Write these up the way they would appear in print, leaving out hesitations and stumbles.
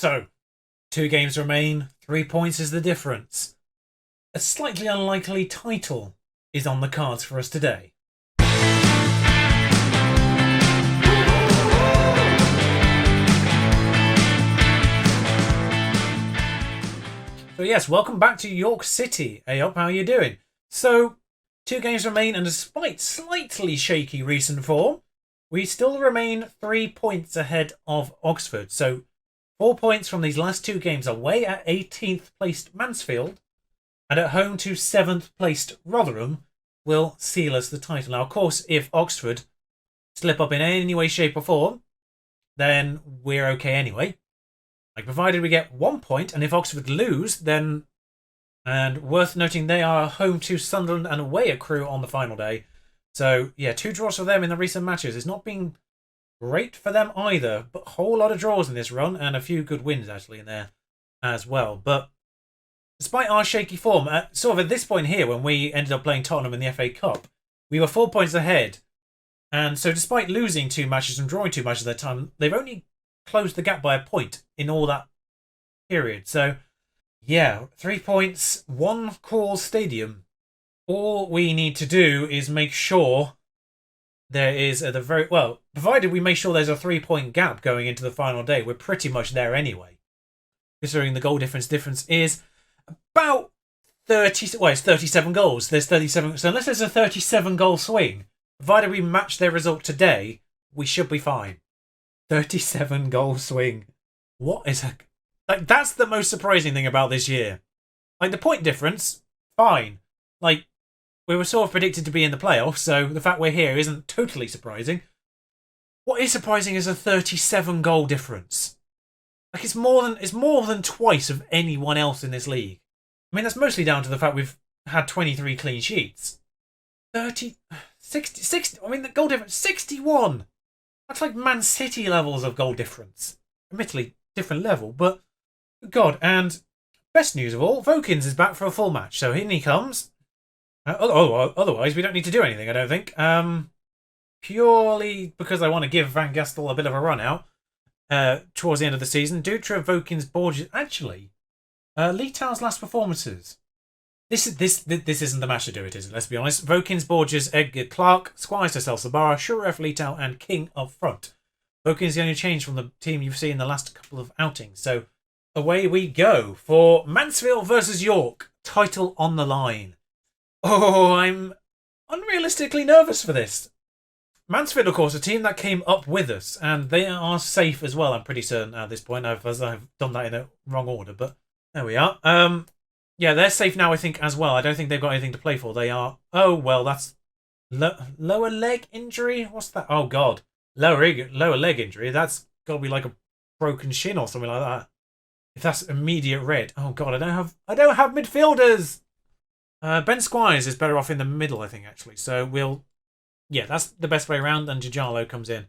So, 2 games remain, 3 points is the difference. A slightly unlikely title is on the cards for us today. So yes, welcome back to York City. Hey up, how are you doing? So, 2 games remain, and despite slightly shaky recent form, we still remain 3 points ahead of Oxford. So, 4 points from these last 2 games away at 18th placed Mansfield and at home to 7th placed Rotherham will seal us the title. Now, of course, if Oxford slip up in any way, shape or form, then we're okay anyway. Like, provided we get 1 point, and if Oxford lose, then... And worth noting, they are home to Sunderland and away at Crewe on the final day. So, yeah, 2 draws for them in the recent matches. It's not been great for them either, but a whole lot of draws in this run, and a few good wins, actually, in there as well. But despite our shaky form, sort of at this point here, when we ended up playing Tottenham in the FA Cup, we were 4 points ahead. And so despite losing 2 matches and drawing 2 matches at that time, they've only closed the gap by a point in all that period. So, yeah, 3 points, 1 cool stadium. All we need to do is make sure there is provided we make sure there's a 3-point gap going into the final day, we're pretty much there anyway. Considering the goal difference is about 30, well, it's 37 goals. There's 37, so unless there's a 37 goal swing, provided we match their result today, we should be fine. 37 goal swing. What is a... Like, that's the most surprising thing about this year. Like, the point difference, fine. Like, we were sort of predicted to be in the playoffs, so the fact we're here isn't totally surprising. What is surprising is a 37 goal difference. Like, it's more than twice of anyone else in this league. I mean, that's mostly down to the fact we've had 23 clean sheets. 60, I mean, the goal difference, 61! That's like Man City levels of goal difference. Admittedly, different level, but God. And best news of all, Vokins is back for a full match, so in he comes. Otherwise, we don't need to do anything, I don't think. Purely because I want to give Van Gastel a bit of a run out towards the end of the season. Dutra, Vokins, Borges. Actually, Litau's last performances. This isn't the match to do it, is it? Let's be honest. Vokins, Borges, Edgar Clark, Squires, Sabara, Shuref, Litau, and King up front. Vokins the only change from the team you've seen in the last couple of outings. So away we go for Mansfield versus York. Title on the line. Oh, I'm unrealistically nervous for this. Mansfield, of course, a team that came up with us, and they are safe as well, I'm pretty certain at this point. I've done that in the wrong order, but there we are. Yeah, they're safe now, I think, as well. I don't think they've got anything to play for. They are... Oh, well, that's... lower leg injury? What's that? Oh, God. Lower leg injury? That's got to be like a broken shin or something like that. If that's immediate red. Oh, God, I don't have midfielders! Ben Squires is better off in the middle, I think, actually. So we'll... Yeah, that's the best way around, and Jajalo comes in.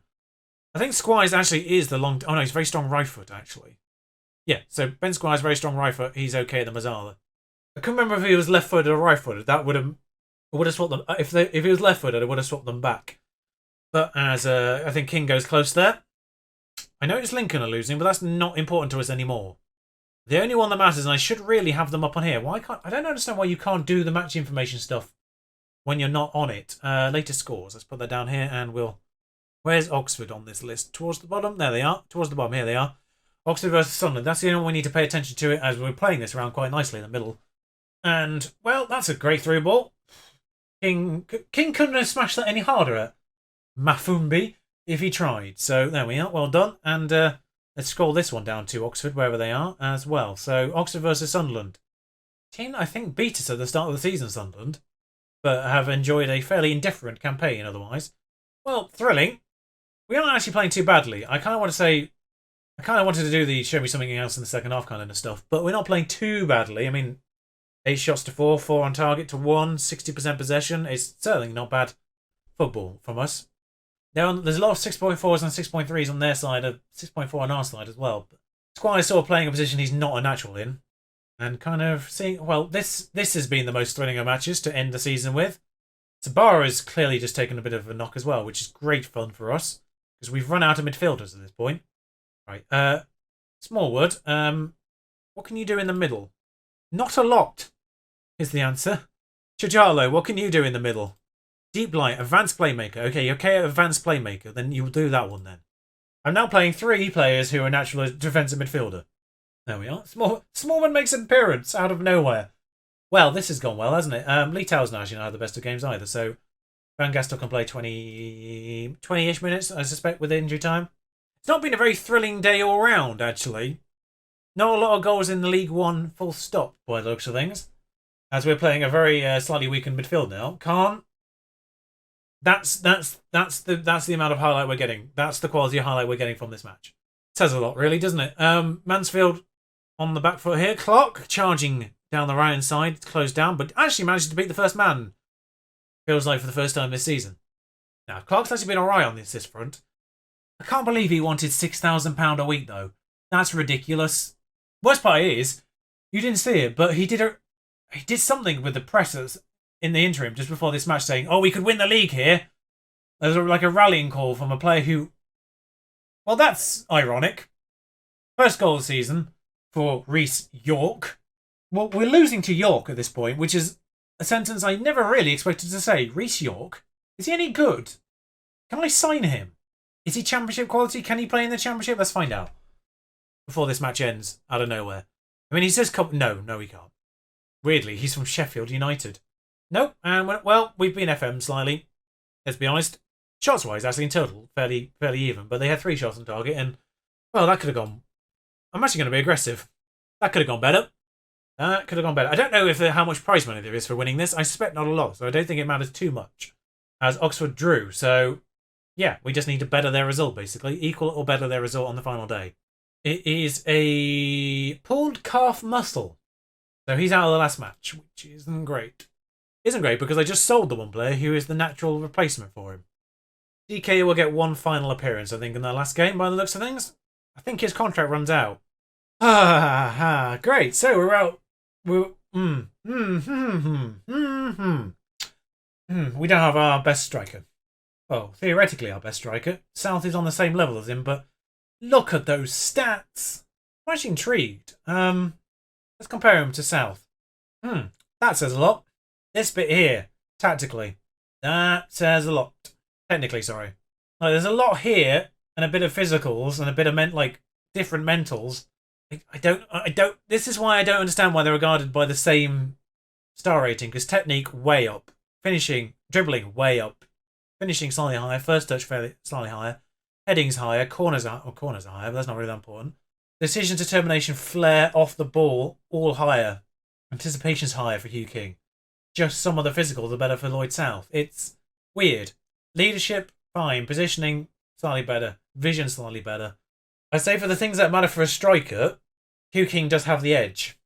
I think Squires actually is the long... Oh, no, he's very strong right foot, actually. Yeah, so Ben Squires, very strong right foot. He's okay at the Mazzala. I couldn't remember if he was left-footed or right-footed. That would have swapped them. If he was left-footed, I would have swapped them back. But as I think King goes close there. I noticed Lincoln are losing, but that's not important to us anymore. The only one that matters, and I should really have them up on here. I don't understand why you can't do the match information stuff when you're not on it. Latest scores. Let's put that down here, and we'll... Where's Oxford on this list? Towards the bottom? There they are. Towards the bottom. Here they are. Oxford versus Sunderland. That's the only one we need to pay attention to it, as we're playing this around quite nicely in the middle. And, well, that's a great through ball. King couldn't have smashed that any harder at Mafumbi if he tried. So, there we are. Well done. And let's scroll this one down to Oxford, wherever they are, as well. So, Oxford versus Sunderland. Team that I think beat us at the start of the season, Sunderland, but have enjoyed a fairly indifferent campaign otherwise. Well, thrilling. We aren't actually playing too badly. I kind of wanted to do the show me something else in the second half kind of stuff, but we're not playing too badly. I mean, 8 shots to 4, 4 on target to 1, 60% possession. It's certainly not bad football from us. There's a lot of 6.4s and 6.3s on their side, 6.4 on our side as well. But Squire's sort of playing a position he's not a natural in. And kind of seeing, well, this has been the most thrilling of matches to end the season with. Sabara has clearly just taken a bit of a knock as well, which is great fun for us. Because we've run out of midfielders at this point. Right, Smallwood, what can you do in the middle? Not a lot, is the answer. Chajalo, what can you do in the middle? Deep light, advanced playmaker. Okay, you're okay at advanced playmaker, then you'll do that one then. I'm now playing 3 players who are natural defensive midfielder. There we are. Smallman makes an appearance out of nowhere. Well, this has gone well, hasn't it? Lee Towers not actually had the best of games either, so Van Gastel can play 20-ish minutes, I suspect, with injury time. It's not been a very thrilling day all round, actually. Not a lot of goals in the League One, full stop, by the looks of things. As we're playing a very slightly weakened midfield now. Can't. That's the amount of highlight we're getting. That's the quality of highlight we're getting from this match. Says a lot, really, doesn't it? Mansfield on the back foot here. Clark charging down the right hand side, closed down, but actually managed to beat the first man. Feels like for the first time this season. Now, Clark's actually been alright on the assist front. I can't believe he wanted £6,000 a week, though. That's ridiculous. Worst part is, you didn't see it, but he did something with the pressers in the interim just before this match saying, oh, we could win the league here. There's like a rallying call from a player who... Well, that's ironic. First goal of the season for Reece York. Well, we're losing to York at this point, which is a sentence I never really expected to say. Reece York? Is he any good? Can I sign him? Is he championship quality? Can he play in the championship? Let's find out. Before this match ends out of nowhere. I mean, he says... No, he can't. Weirdly, he's from Sheffield United. Nope. And, well, we've been FM slightly. Let's be honest. Shots-wise, actually, in total, fairly even. But they had 3 shots on target, and, well, that could have gone... I'm actually going to be aggressive. That could have gone better. That could have gone better. I don't know if how much prize money there is for winning this. I suspect not a lot, so I don't think it matters too much. As Oxford drew, so, yeah, we just need to better their result, basically. Equal or better their result on the final day. It is a pulled calf muscle. So he's out of the last match, which isn't great. Isn't great because I just sold the one player who is the natural replacement for him. DK will get one final appearance, I think, in the last game by the looks of things. I think his contract runs out. Great. So we're out. We don't have our best striker. Well, theoretically our best striker. South is on the same level as him, but look at those stats. I'm actually intrigued. Let's compare him to South. That says a lot. This bit here, tactically, that says a lot. Technically, sorry. Like, there's a lot here, and a bit of physicals, and a bit of different mentals. I don't. This is why I don't understand why they're regarded by the same star rating. Because technique way up, finishing, dribbling way up, finishing slightly higher, first touch fairly slightly higher, headings higher, corners are higher, but that's not really that important. Decision, determination, flair, off the ball, all higher. Anticipation's higher for Hugh King. Just some of the physicals are better for Lloyd South. It's weird. Leadership, fine. Positioning, slightly better. Vision, slightly better. I'd say for the things that matter for a striker, Hugh King does have the edge.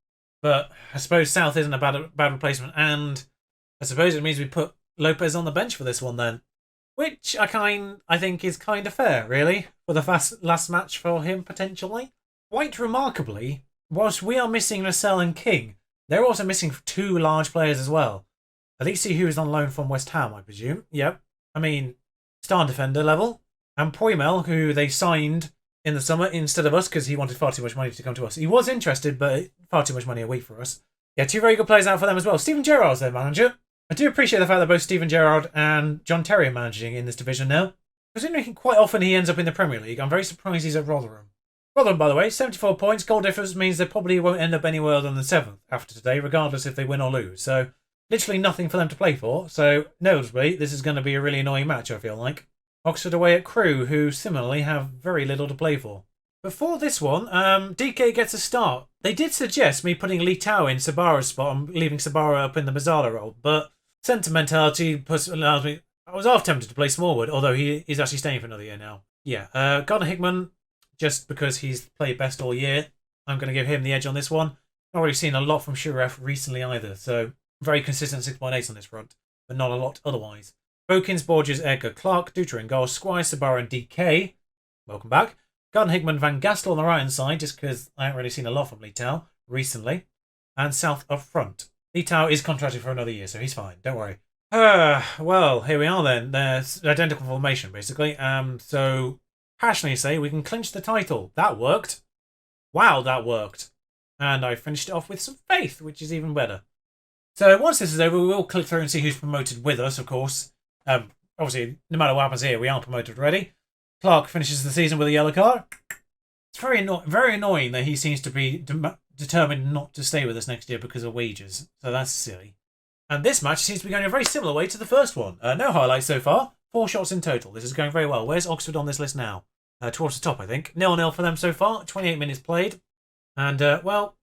But I suppose South isn't a bad replacement, and I suppose it means we put Lopez on the bench for this one then. Which I think is kind of fair, really, for the last match for him, potentially. Quite remarkably, whilst we are missing Lascelles and King, they're also missing 2 large players as well. Alisi, who is on loan from West Ham, I presume. Yep. I mean, star defender level. And Poimel, who they signed in the summer instead of us because he wanted far too much money to come to us. He was interested, but far too much money a week for us. Yeah, 2 very good players out for them as well. Steven Gerrard's their manager. I do appreciate the fact that both Steven Gerrard and John Terry are managing in this division now. Considering quite often he ends up in the Premier League, I'm very surprised he's at Rotherham. Rotherham, by the way, 74 points. Goal difference means they probably won't end up anywhere other than the 7th after today, regardless if they win or lose. So, literally nothing for them to play for. So, notably, this is going to be a really annoying match, I feel like. Oxford away at Crewe, who similarly have very little to play for. Before this one, DK gets a start. They did suggest me putting Lee Tao in Sabara's spot and leaving Sabara up in the Mazzala role, but sentimentality allows me... I was half tempted to play Smallwood, although he's actually staying for another year now. Yeah, Gardner Hickman... Just because he's played best all year, I'm going to give him the edge on this one. Not really seen a lot from Shuref recently either, so very consistent 6.8 on this front, but not a lot otherwise. Vokins, Borges, Edgar, Clark, Dutra and goal, Squire, Sabara and DK. Welcome back. Gardner Hickman, Van Gastel on the right hand side, just because I haven't really seen a lot from Lee Tao recently. And South up front. Lee Tao is contracted for another year, so he's fine, don't worry. Well, here we are then. There's identical formation, basically. So... passionately say we can clinch the title. That worked. Wow, that worked. And I finished it off with some faith, which is even better. So once this is over, we will click through and see who's promoted with us, of course. Obviously, no matter what happens here, we aren't promoted already. Clark finishes the season with a yellow card. It's very annoying that he seems to be determined not to stay with us next year because of wages. So that's silly. And this match seems to be going a very similar way to the first one. No highlights so far. 4 shots in total. This is going very well. Where's Oxford on this list now? Towards the top, I think. 0-0 for them so far. 28 minutes played. And, well,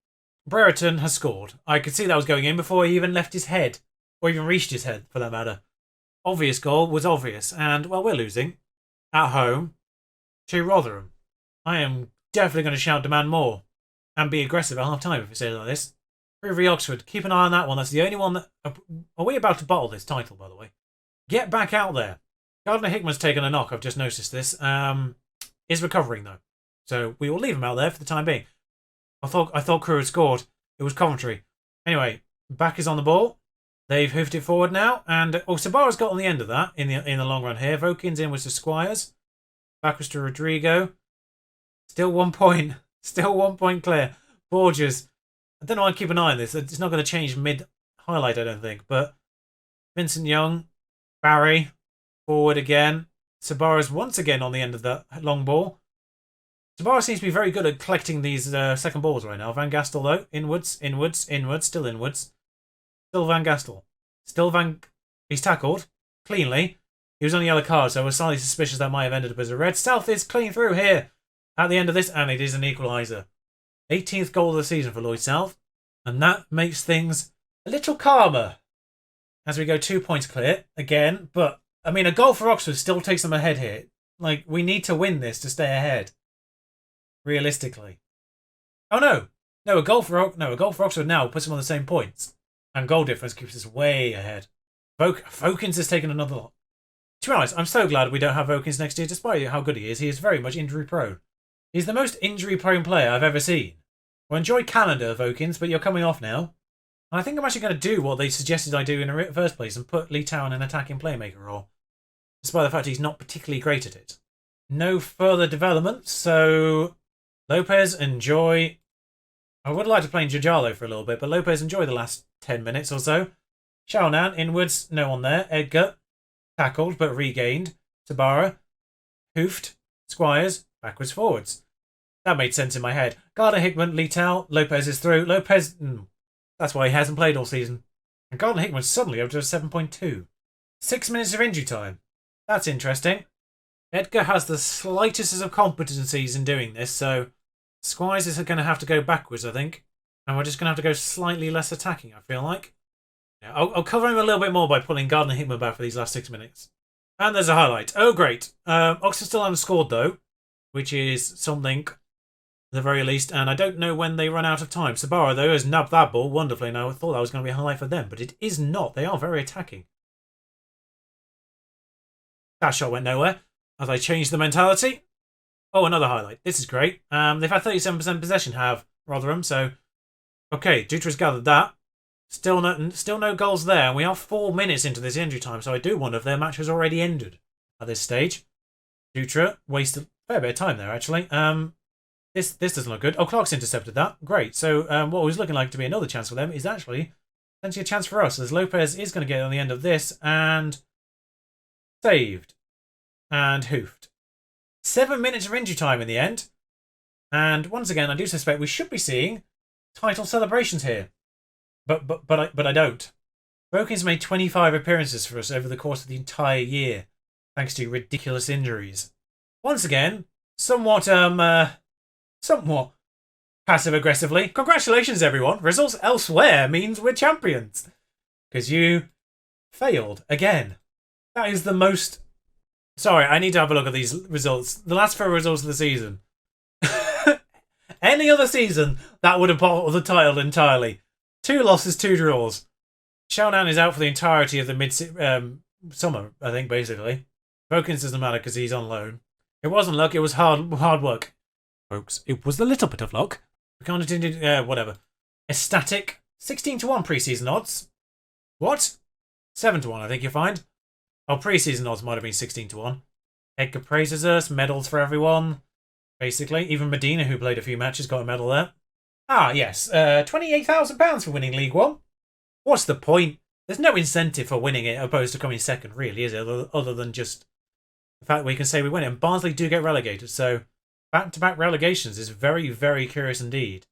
Brereton has scored. I could see that was going in before he even left his head. Or even reached his head, for that matter. Obvious goal was obvious. And, well, we're losing. At home. To Rotherham. I am definitely going to shout demand more. And be aggressive at half-time if it stays like this. Privy Oxford. Keep an eye on that one. That's the only one that... Are we about to bottle this title, by the way? Get back out there. Gardner Hickman's taken a knock. I've just noticed this. Is recovering, though. So we will leave him out there for the time being. I thought Crew had scored. It was Coventry. Anyway, back is on the ball. They've hoofed it forward now. And Sabara's got on the end of that in the long run here. Vokins in was to Squires. Backwards to Rodrigo. Still 1 point. Still 1 point clear. Borges. I don't know why I keep an eye on this. It's not going to change mid-highlight, I don't think. But Vincent Young. Barry. Forward again. Sabara's once again on the end of the long ball. Sabara seems to be very good at collecting these second balls right now. Van Gastel, though. Inwards, still inwards. Still Van Gastel. He's tackled. Cleanly. He was on a yellow card, so I was slightly suspicious that might have ended up as a red. South is clean through here at the end of this, and it is an equaliser. 18th goal of the season for Lloyd South. And that makes things a little calmer. As we go 2 points clear again. But, I mean, a goal for Oxford still takes them ahead here. Like, we need to win this to stay ahead. Realistically. Oh, no. No, a goal for Oxford now puts them on the same points. And goal difference keeps us way ahead. Vokins has taken another lot. To be honest, I'm so glad we don't have Vokins next year, despite how good he is. He is very much injury-prone. He's the most injury-prone player I've ever seen. Well, enjoy Canada, Vokins, but you're coming off now. And I think I'm actually going to do what they suggested I do in the first place and put Lee Town in an attacking playmaker role. Despite the fact he's not particularly great at it. No further development, so Lopez, enjoy. I would like to play Njajalo for a little bit, but Lopez, enjoy the last 10 minutes or so. Shaonan, inwards, no one there. Edgar, tackled but regained. Sabara, hoofed. Squires, backwards, forwards. That made sense in my head. Gardner Hickman, Lital, Lopez is through. Lopez, that's why he hasn't played all season. And Gardner Hickman's suddenly up to a 7.2. 6 minutes of injury time. That's interesting. Edgar has the slightest of competencies in doing this, so Squires is going to have to go backwards, I think. And we're just going to have to go slightly less attacking, I feel like. Yeah, I'll cover him a little bit more by pulling Gardner Hickman back for these last 6 minutes. And there's a highlight. Oh, great. Oxford still haven't scored, though, which is something, at the very least. And I don't know when they run out of time. Sabara, though, has nabbed that ball wonderfully. And I thought that was going to be a highlight for them, but it is not. They are very attacking. That shot went nowhere. As I changed the mentality. Oh, another highlight. This is great. They've had 37% possession, have Rotherham. So, okay, Dutra's gathered that. Still no goals there. And we are 4 minutes into this injury time. So I do wonder if their match has already ended at this stage. Dutra wasted a fair bit of time there, actually. This doesn't look good. Oh, Clark's intercepted that. Great. So what was looking like to be another chance for them is actually potentially a chance for us. As Lopez is going to get on the end of this and saved. And hoofed. 7 minutes of injury time in the end. And once again, I do suspect we should be seeing title celebrations here. But I don't. Vokins made 25 appearances for us over the course of the entire year, thanks to ridiculous injuries. Once again, somewhat passive-aggressively. Congratulations, everyone. Results elsewhere means we're champions. Because you failed again. That is the most... Sorry, I need to have a look at these results. The last 4 results of the season. Any other season, that would have bottled the title entirely. 2 losses, 2 draws. Shaonan is out for the entirety of the summer, I think, basically. Vokins doesn't matter because he's on loan. It wasn't luck, it was hard work. Folks, it was a little bit of luck. We kind of did, whatever. Ecstatic. 16-1 pre-season odds. What? 7-1, I think you'll find. Oh, pre-season odds might have been 16-1. Edgar praises us, medals for everyone. basically. Even Medina, who played a few matches, got a medal there. Ah, yes. £28,000 for winning League One. What's the point? There's no incentive for winning it opposed to coming second, really, is it? Other than just the fact that we can say we win it. And Barnsley do get relegated, so back-to-back relegations is very, very curious indeed.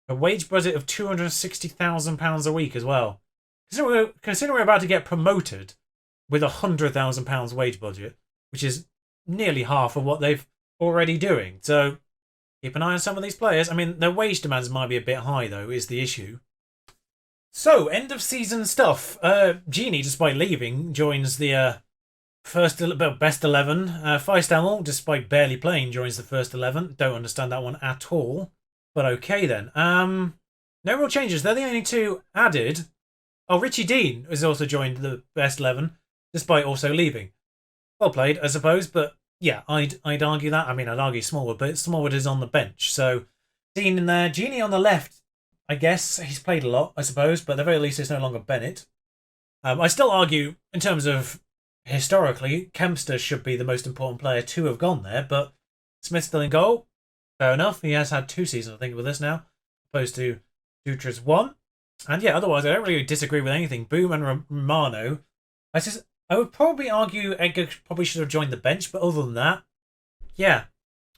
A wage budget of £260,000 a week as well. Considering we're about to get promoted with a £100,000 wage budget, which is nearly half of what they've already doing. So keep an eye on some of these players. I mean, their wage demands might be a bit high, though, is the issue. So, end of season stuff. Genie, despite leaving, joins the best 11. Feistamel, despite barely playing, joins the first 11. Don't understand that one at all. But okay then. No real changes. They're the only two added. Oh, Richie Dean has also joined the best 11, despite also leaving. Well played, I suppose, but yeah, I'd argue that. I mean, I'd argue Smallwood, but Smallwood is on the bench. So, Dean in there. Genie on the left, I guess. He's played a lot, I suppose, but at the very least, it's no longer Bennett. I still argue, in terms of historically, Kempster should be the most important player to have gone there, but Smith's still in goal. Fair enough. He has had 2 seasons, I think, with us now, opposed to Dutra's 1. And yeah, otherwise, I don't really disagree with anything. Boom and Romano. I would probably argue Edgar probably should have joined the bench, but other than that, yeah,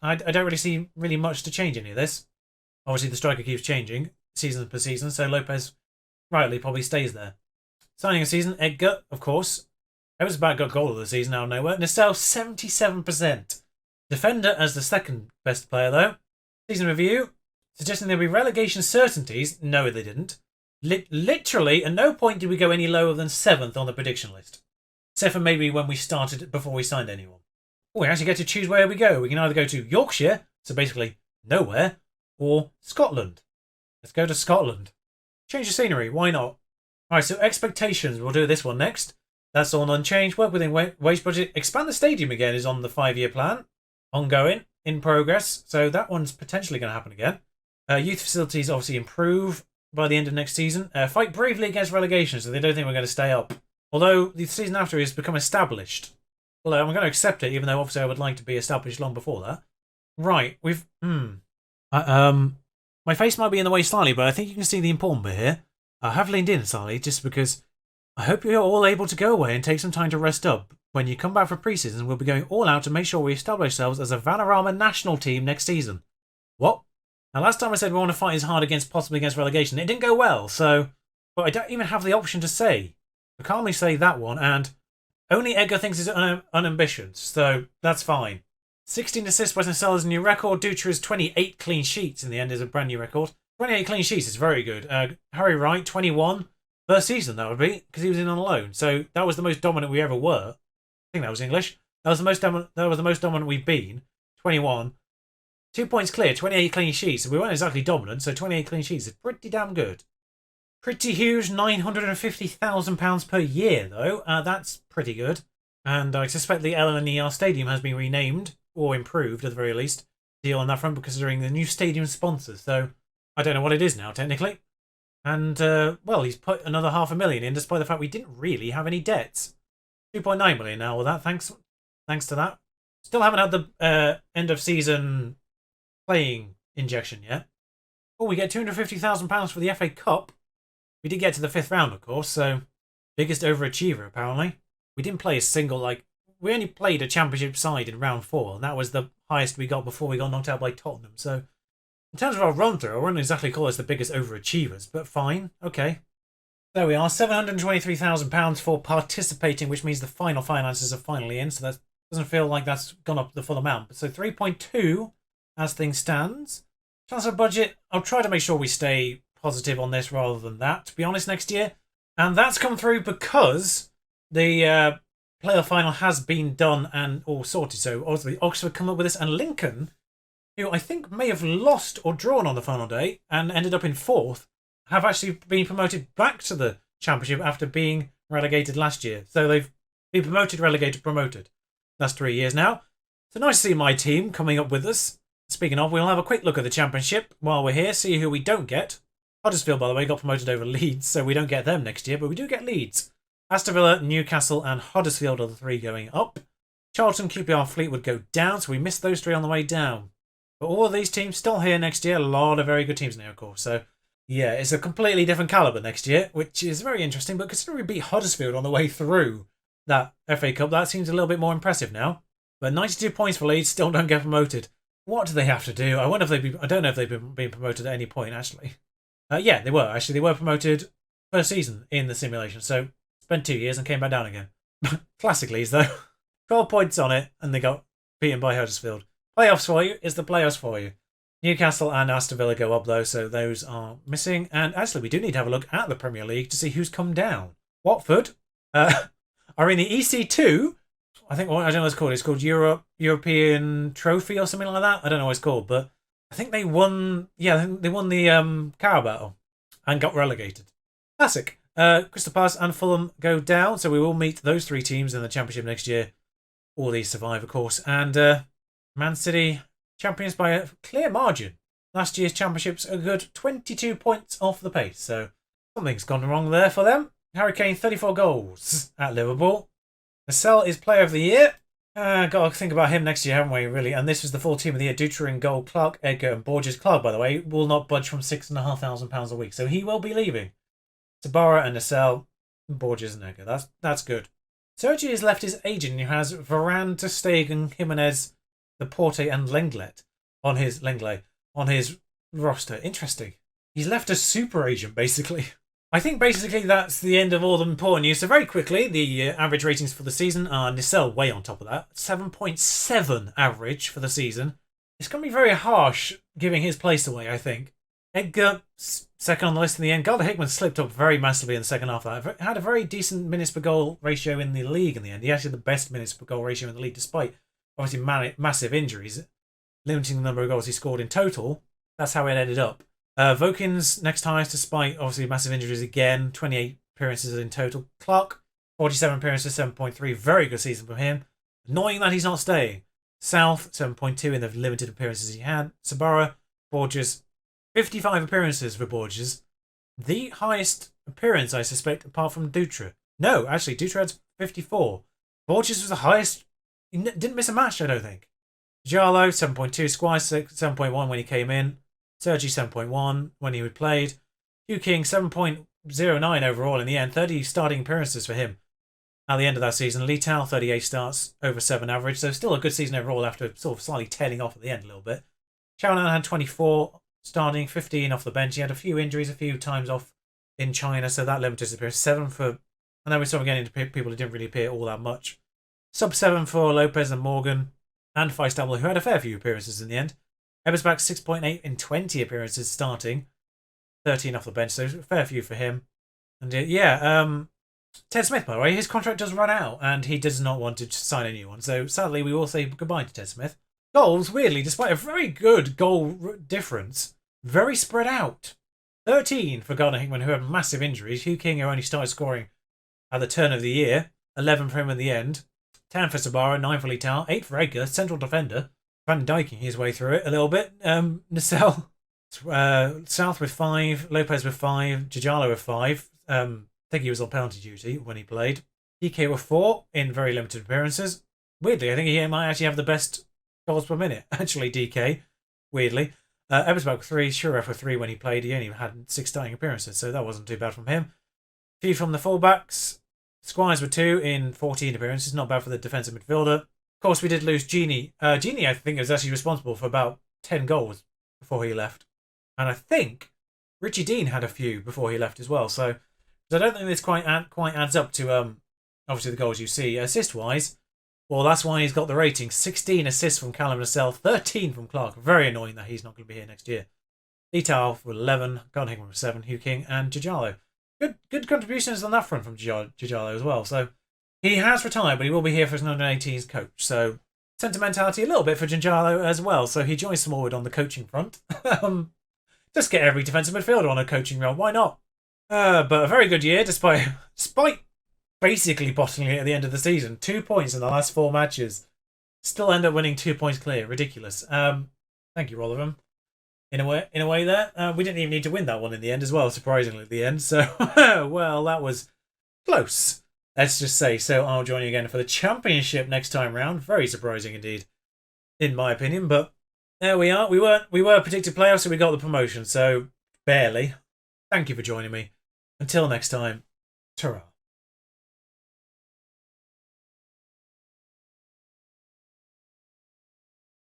I don't really see much to change any of this. Obviously, the striker keeps changing season per season, so Lopez rightly probably stays there. Signing a season, Edgar, of course. Ever's about got goal of the season out of nowhere. Nacelle, 77%. Defender as the second best player, though. Season review, suggesting there'll be relegation certainties. No, they didn't. Literally, at no point did we go any lower than 7th on the prediction list. Except for maybe when we started, before we signed anyone. Oh, we actually get to choose where we go. We can either go to Yorkshire, so basically nowhere, or Scotland. Let's go to Scotland. Change the scenery, why not? Alright, so expectations. We'll do this one next. That's all unchanged. Work within wage budget. Expand the stadium again is on the 5-year plan. Ongoing, in progress. So that one's potentially going to happen again. Youth facilities obviously improve by the end of next season. Fight bravely against relegation, so they don't think we're going to stay up. Although the season after has become established. Although I'm going to accept it, even though obviously I would like to be established long before that. Right, we've... my face might be in the way slightly, but I think you can see the important bit here. I have leaned in slightly, just because I hope you're all able to go away and take some time to rest up. When you come back for pre-season, we'll be going all out to make sure we establish ourselves as a Vanarama national team next season. What? Now, last time I said we want to fight as hard possibly against relegation, it didn't go well, so... But I don't even have the option to say. I calmly say that one, and only Edgar thinks it's unambitious, so that's fine. 16 assists, Western Sellers' new record. Dutra's 28 clean sheets in the end is a brand new record. 28 clean sheets is very good. Harry Wright, 21. First season, that would be, because he was in on loan. So that was the most dominant we ever were. I think that was English. That was the most dominant we've been. 21. 2 points clear, 28 clean sheets. We weren't exactly dominant, so 28 clean sheets is pretty damn good. Pretty huge, £950,000 per year, though. That's pretty good. And I suspect the LNER Stadium has been renamed, or improved at the very least. Deal on that front, considering the new stadium sponsors. So I don't know what it is now, technically. And, well, he's put another $500,000 in, despite the fact we didn't really have any debts. 2.9 million now with that, thanks to that. Still haven't had the end of season playing injection yet. Oh, we get £250,000 for the FA Cup. We did get to the 5th round, of course, so biggest overachiever, apparently. We didn't play a single, we only played a championship side in round 4, and that was the highest we got before we got knocked out by Tottenham. So, in terms of our run-through, I wouldn't exactly call us the biggest overachievers, but fine, okay. There we are, £723,000 for participating, which means the final finances are finally in, so that doesn't feel like that's gone up the full amount. So 3.2 as things stands. Transfer budget, I'll try to make sure we stay positive on this rather than that, to be honest, next year. And that's come through because the playoff final has been done and all sorted. So obviously Oxford come up with this, and Lincoln, who I think may have lost or drawn on the final day and ended up in 4th, have actually been promoted back to the championship after being relegated last year. So they've been promoted, relegated, promoted. That's 3 years now. So nice to see my team coming up with us. Speaking of, we'll have a quick look at the championship while we're here, see who we don't get. Huddersfield, by the way, got promoted over Leeds, so we don't get them next year, but we do get Leeds. Aston Villa, Newcastle and Huddersfield are the 3 going up. Charlton, QPR, Fleetwood go down, so we missed those 3 on the way down. But all of these teams still here next year. A lot of very good teams now, of course. So, yeah, it's a completely different calibre next year, which is very interesting. But considering we beat Huddersfield on the way through that FA Cup, that seems a little bit more impressive now. But 92 points for Leeds, still don't get promoted. What do they have to do? I wonder if I don't know if they've been promoted at any point, actually. Yeah, they were. Actually, they were promoted first season in the simulation. So, spent 2 years and came back down again. Classic Leeds, though. 12 points on it, and they got beaten by Huddersfield. Playoffs for you is the playoffs for you. Newcastle and Aston Villa go up, though, so those are missing. And actually, we do need to have a look at the Premier League to see who's come down. Watford are in the EC2. I don't know what it's called. It's called European Trophy or something like that. I don't know what it's called, but I think they won. Yeah, I think they won the Carabao and got relegated. Classic. Crystal Palace and Fulham go down, so we will meet those three teams in the Championship next year. All these survive, of course. And Man City, champions by a clear margin. Last year's Championships a good 22 points off the pace, so something's gone wrong there for them. Harry Kane, 34 goals at Liverpool. Marcel is Player of the Year. Got to think about him next year, haven't we, really? And this was the full team of the year. Dutra in goal, Clark, Edgar and Borges. Clark, by the way, will not budge from £6,500 a week, so he will be leaving. Tabara and Marcel, Borges and Edgar. That's good. Sergi has left his agent, who has Varane, Ter Stegen, Jimenez, Laporte and Lenglet on his roster. Interesting. He's left a super agent, basically. I think basically that's the end of all the important news. So very quickly, the average ratings for the season are Nissel way on top of that. 7.7 average for the season. It's going to be very harsh giving his place away, I think. Edgar, second on the list in the end. Gardner Hickman slipped up very massively in the second half of that. Had a very decent minutes per goal ratio in the league in the end. He actually had the best minutes per goal ratio in the league, despite obviously massive injuries, limiting the number of goals he scored in total. That's how it ended up. Vokin's next highest, despite obviously massive injuries again. 28 appearances in total. Clark, 47 appearances, 7.3. Very good season for him. Annoying that he's not staying. South, 7.2 in the limited appearances he had. Sabara, Borges, 55 appearances for Borges. The highest appearance, I suspect, apart from Dutra. No, actually, Dutra had 54. Borges was the highest. He didn't miss a match, I don't think. Giallo, 7.2. Squire, 7.1 when he came in. Sergi, 7.1 when he played. Hugh King, 7.09 overall in the end. 30 starting appearances for him at the end of that season. Lee Tao, 38 starts, over 7 average. So still a good season overall after sort of slightly tailing off at the end a little bit. Chao had 24 starting, 15 off the bench. He had a few injuries, a few times off in China, so that limited his appearance. 7 for... I know we're sort of getting into people who didn't really appear all that much. Sub 7 for Lopez and Morgan, and Feistabel, who had a fair few appearances in the end. Ebersbach, 6.8 in 20 appearances starting. 13 off the bench, so a fair few for him. And Ted Smith, by the way, his contract does run out, and he does not want to sign a new one. So sadly, we will say goodbye to Ted Smith. Goals, weirdly, despite a very good goal difference, very spread out. 13 for Gardner Hickman, who had massive injuries. Hugh King, who only started scoring at the turn of the year. 11 for him in the end. 10 for Sabara, 9 for Lital, 8 for Edgar, central defender. Van Dijking his way through it a little bit. Nacelle, South with 5, Lopez with 5, Gijallo with 5. I think he was on penalty duty when he played. DK with 4 in very limited appearances. Weirdly, I think he might actually have the best goals per minute. Actually, DK, weirdly. Ebersbach with 3, Shuref with 3 when he played. He only had 6 starting appearances, so that wasn't too bad from him. A few from the fullbacks. Squires with 2 in 14 appearances. Not bad for the defensive midfielder. Of course, we did lose Genie. Genie, I think, was actually responsible for about 10 goals before he left. And I think Richie Dean had a few before he left as well. So I don't think this quite adds up to obviously the goals you see. Assist-wise, well, that's why he's got the rating. 16 assists from Callum Nacelle, 13 from Clark. Very annoying that he's not going to be here next year. Lital with 11, Gardner Hickman with 7, Hugh King and Gijallo. Good contributions on that front from Gijallo as well. So he has retired, but he will be here for his under-18s coach. So sentimentality a little bit for Gijallo as well. So he joins Smallwood on the coaching front. Just get every defensive midfielder on a coaching role. Why not? But a very good year, despite basically bottling it at the end of the season. 2 points in the last 4 matches. Still end up winning 2 points clear. Ridiculous. Thank you, Rotherham. In a way there. We didn't even need to win that one in the end as well, surprisingly, at the end. So, well, that was close, let's just say. So I'll join you again for the championship next time round. Very surprising indeed, in my opinion. But There we are. We were predicted playoffs, so we got the promotion. So barely. Thank you for joining me. Until next time, ta